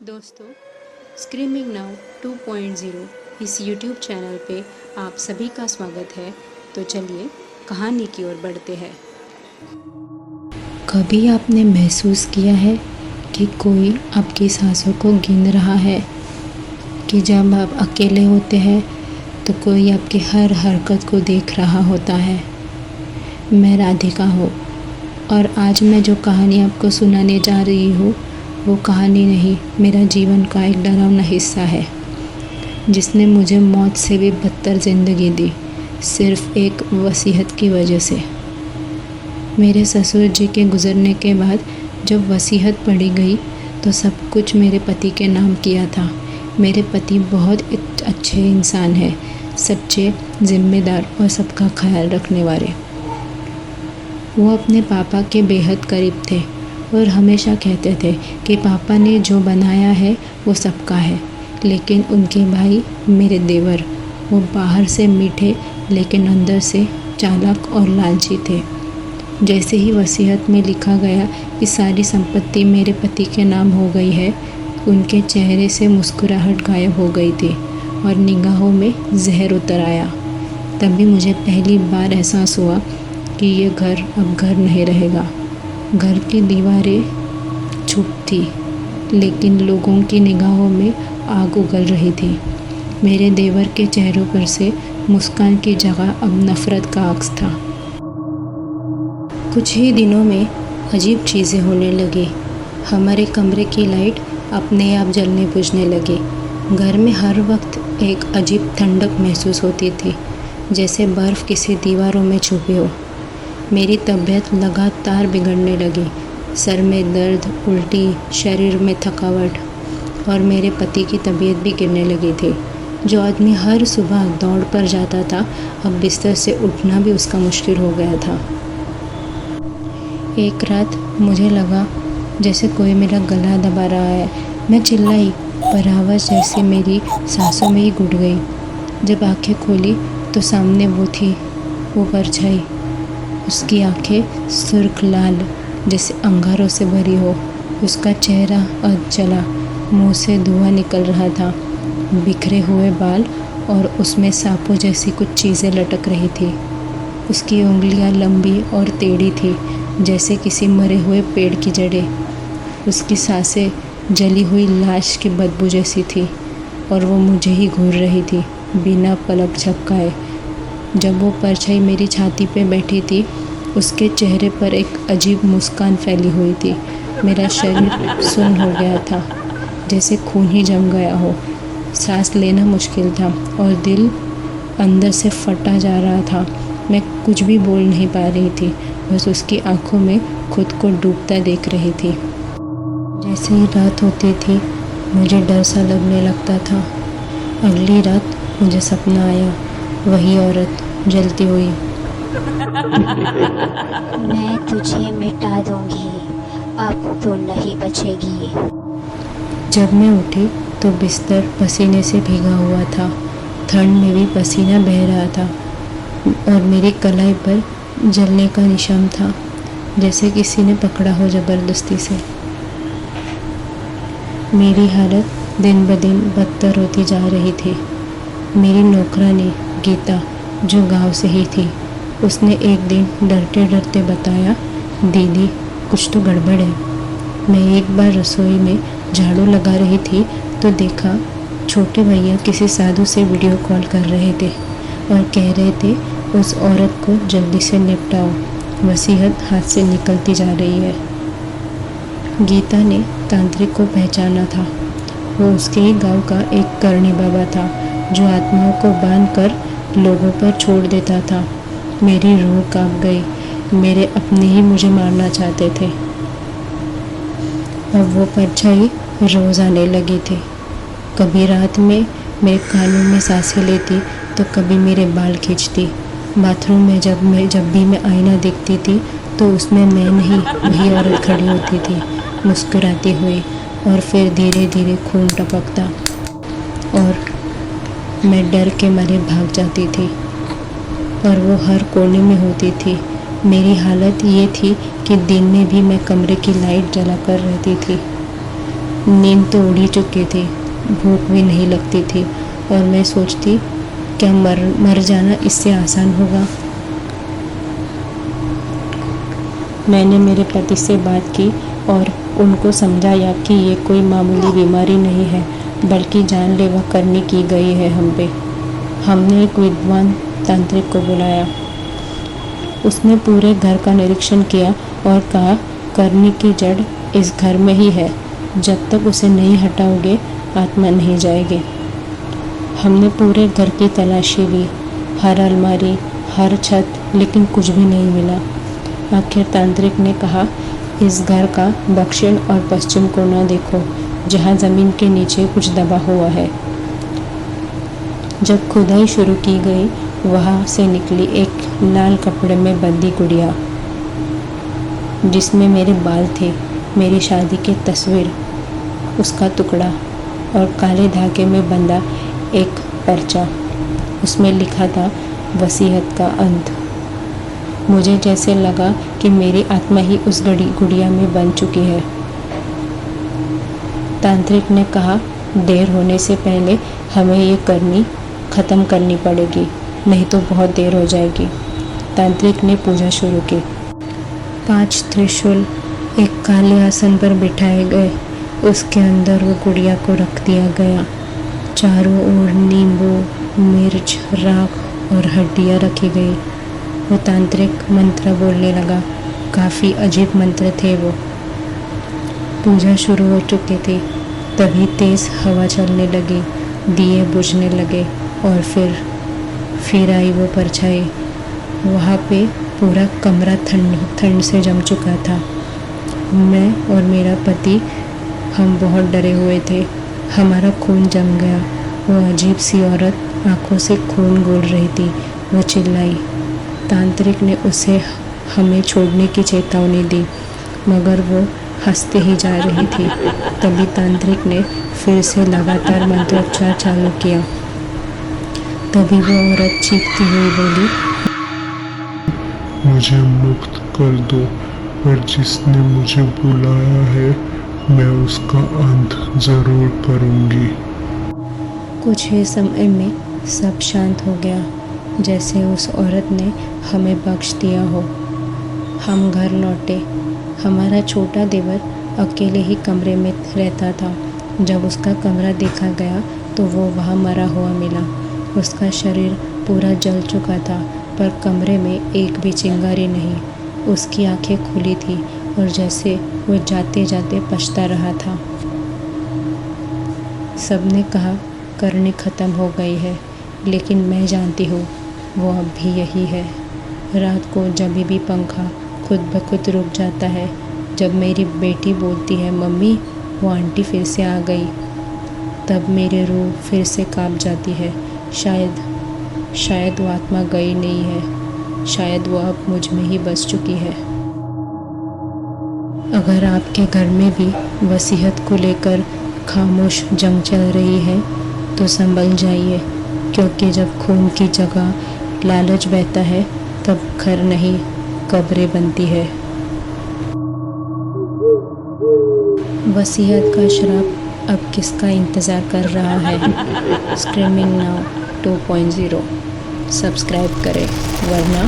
दोस्तों, screaming now 2.0 इस YouTube channel पे आप सभी का स्वागत है। तो चलिए कहानी की ओर बढ़ते हैं। कभी आपने महसूस किया है कि कोई आपकी सांसों को गिन रहा है, कि जब आप अकेले होते हैं तो कोई आपकी हर हरकत को देख रहा होता है। मैं राधिका हूँ और आज मैं जो कहानी आपको सुनाने जा रही हूँ वो कहानी नहीं, मेरा जीवन का एक डरावना हिस्सा है जिसने मुझे मौत से भी बदतर ज़िंदगी दी, सिर्फ एक वसीयत की वजह से। मेरे ससुर जी के गुज़रने के बाद जब वसीयत पढ़ी गई तो सब कुछ मेरे पति के नाम किया था। मेरे पति बहुत अच्छे इंसान हैं, सच्चे, जिम्मेदार और सबका ख्याल रखने वाले। वो अपने पापा के बेहद करीब थे और हमेशा कहते थे कि पापा ने जो बनाया है वो सबका है। लेकिन उनके भाई, मेरे देवर, वो बाहर से मीठे लेकिन अंदर से चालाक और लालची थे। जैसे ही वसीयत में लिखा गया कि सारी संपत्ति मेरे पति के नाम हो गई है, उनके चेहरे से मुस्कुराहट गायब हो गई थी और निगाहों में जहर उतर आया। तभी मुझे पहली बार एहसास हुआ कि ये घर अब घर नहीं रहेगा। घर की दीवारें चुप थी, लेकिन लोगों की निगाहों में आग उगल रही थी। मेरे देवर के चेहरों पर से मुस्कान की जगह अब नफ़रत का अक्स था। कुछ ही दिनों में अजीब चीज़ें होने लगी। हमारे कमरे की लाइट अपने आप जलने बुझने लगी। घर में हर वक्त एक अजीब ठंडक महसूस होती थी, जैसे बर्फ़ किसी दीवारों में छुपी हो। मेरी तबीयत लगातार बिगड़ने लगी। सर में दर्द, उल्टी, शरीर में थकावट और मेरे पति की तबीयत भी गिरने लगी थी। जो आदमी हर सुबह दौड़ पर जाता था, अब बिस्तर से उठना भी उसका मुश्किल हो गया था। एक रात मुझे लगा जैसे कोई मेरा गला दबा रहा है। मैं चिल्लाई, पर आवाज़ जैसे मेरी सांसों में ही घुट गई। जब आंखें खोली तो सामने वो थी, वो परछाई। उसकी आंखें सुर्ख लाल जैसे अंगारों से भरी हो। उसका चेहरा अध जला, मुंह से धुआं निकल रहा था, बिखरे हुए बाल और उसमें सांपों जैसी कुछ चीज़ें लटक रही थी। उसकी उंगलियां लंबी और टेढ़ी थी, जैसे किसी मरे हुए पेड़ की जड़ें। उसकी सांसें जली हुई लाश की बदबू जैसी थी और वो मुझे ही घूर रही थी, बिना पलक झपकाए। जब वो परछाई मेरी छाती पे बैठी थी, उसके चेहरे पर एक अजीब मुस्कान फैली हुई थी। मेरा शरीर सुन्न हो गया था, जैसे खून ही जम गया हो। सांस लेना मुश्किल था और दिल अंदर से फटा जा रहा था। मैं कुछ भी बोल नहीं पा रही थी, बस उसकी आंखों में खुद को डूबता देख रही थी। जैसे ही रात होती थी, मुझे डर सा लगने लगता था। अगली रात मुझे सपना आया, वही औरत जलती हुई। मैं तुझे मिटा दूंगी, अब तो नहीं बचेगी। जब मैं उठी तो बिस्तर पसीने से भीगा हुआ था। ठंड में भी पसीना बह रहा था और मेरी कलाई पर जलने का निशान था, जैसे किसी ने पकड़ा हो ज़बरदस्ती से। मेरी हालत दिन ब दिन बदतर होती जा रही थी। मेरी नौकरानी गीता, जो गांव से ही थी, उसने एक दिन डरते डरते बताया, दीदी कुछ तो गड़बड़ है। मैं एक बार रसोई में झाड़ू लगा रही थी तो देखा छोटे भैया किसी साधु से वीडियो कॉल कर रहे थे और कह रहे थे उस औरत को जल्दी से निपटाओ, वसीयत हाथ से निकलती जा रही है। गीता ने तांत्रिक को पहचाना था। वो उसके ही गांव का एक करणी बाबा था, जो आत्माओं को बांधकर लोगों पर छोड़ देता था। मेरी रूह कांप गई। मेरे अपने ही मुझे मारना चाहते थे। अब वो परछाई रोज़ आने लगी थी। कभी रात में मेरे कानों में सांसें लेती तो कभी मेरे बाल खींचती। बाथरूम में जब भी मैं आईना देखती थी तो उसमें मैं नहीं, वही औरत खड़ी होती थी, मुस्कुराती हुई, और फिर धीरे धीरे खून टपकता और मैं डर के मारे भाग जाती थी। और वो हर कोने में होती थी। मेरी हालत ये थी कि दिन में भी मैं कमरे की लाइट जलाकर रहती थी। नींद तो उड़ ही चुकी थी, भूख भी नहीं लगती थी और मैं सोचती क्या मर जाना इससे आसान होगा। मैंने मेरे पति से बात की और उनको समझाया कि ये कोई मामूली बीमारी नहीं है, बल्कि जानलेवा करनी की गई है हम पे। हमने एक विद्वान तांत्रिक को बुलाया। उसने पूरे घर का निरीक्षण किया और कहा करनी की जड़ इस घर में ही है, जब तक उसे नहीं हटाओगे आत्मा नहीं जाएगी। हमने पूरे घर की तलाशी ली, हर अलमारी, हर छत, लेकिन कुछ भी नहीं मिला। आखिर तांत्रिक ने कहा इस घर का दक्षिण और पश्चिम कोना देखो, जहाँ ज़मीन के नीचे कुछ दबा हुआ है। जब खुदाई शुरू की गई, वहाँ से निकली एक लाल कपड़े में बंदी गुड़िया, जिसमें मेरे बाल थे, मेरी शादी की तस्वीर, उसका टुकड़ा और काले धागे में बंधा एक पर्चा। उसमें लिखा था वसीयत का अंत। मुझे जैसे लगा कि मेरी आत्मा ही उस गुड़िया में बन चुकी है। तांत्रिक ने कहा देर होने से पहले हमें ये करनी ख़त्म करनी पड़ेगी, नहीं तो बहुत देर हो जाएगी। तांत्रिक ने पूजा शुरू की। 5 त्रिशूल एक काले आसन पर बिठाए गए, उसके अंदर वो गुड़िया को रख दिया गया। चारों ओर नींबू, मिर्च, राख और हड्डियाँ रखी गई। वो तांत्रिक मंत्र बोलने लगा। काफ़ी अजीब मंत्र थे वो। पूजा शुरू हो चुकी थी, तभी तेज़ हवा चलने लगी, दिए बुझने लगे और फिर आई वो परछाई। वहाँ पे पूरा कमरा ठंड से जम चुका था। मैं और मेरा पति हम बहुत डरे हुए थे, हमारा खून जम गया। वो अजीब सी औरत आंखों से खून घोल रही थी। वो चिल्लाई। तांत्रिक ने उसे हमें छोड़ने की चेतावनी दी, मगर वो हंसते ही जा रही थी। तभी तांत्रिक ने फिर से लगातार मंत्रोच्चार चालू किया। तभी वो औरत चीखती हुई बोली, मुझे मुक्त कर दो, और जिसने मुझे बुलाया है मैं उसका अंत जरूर करूंगी। कुछ ही समय में सब शांत हो गया, जैसे उस औरत ने हमें बख्श दिया हो। हम घर लौटे। हमारा छोटा देवर अकेले ही कमरे में रहता था। जब उसका कमरा देखा गया तो वो वहाँ मरा हुआ मिला। उसका शरीर पूरा जल चुका था, पर कमरे में एक भी चिंगारी नहीं। उसकी आंखें खुली थी और जैसे वो जाते जाते पछता रहा था। सबने कहा करनी ख़त्म हो गई है, लेकिन मैं जानती हूँ वो अब भी यही है। रात को जब भी पंखा खुद ब खुद रुक जाता है, जब मेरी बेटी बोलती है मम्मी वो आंटी फिर से आ गई, तब मेरी रूह फिर से कांप जाती है। शायद वो आत्मा गई नहीं है, शायद वो अब मुझ में ही बस चुकी है। अगर आपके घर में भी वसीयत को लेकर खामोश जंग चल रही है तो संभल जाइए, क्योंकि जब खून की जगह लालच बहता है तब घर नहीं कब्रें बनती है। वसीयत का श्राप अब किसका इंतज़ार कर रहा है? स्ट्रीमिंग नाउ 2.0 सब्सक्राइब करें, वरना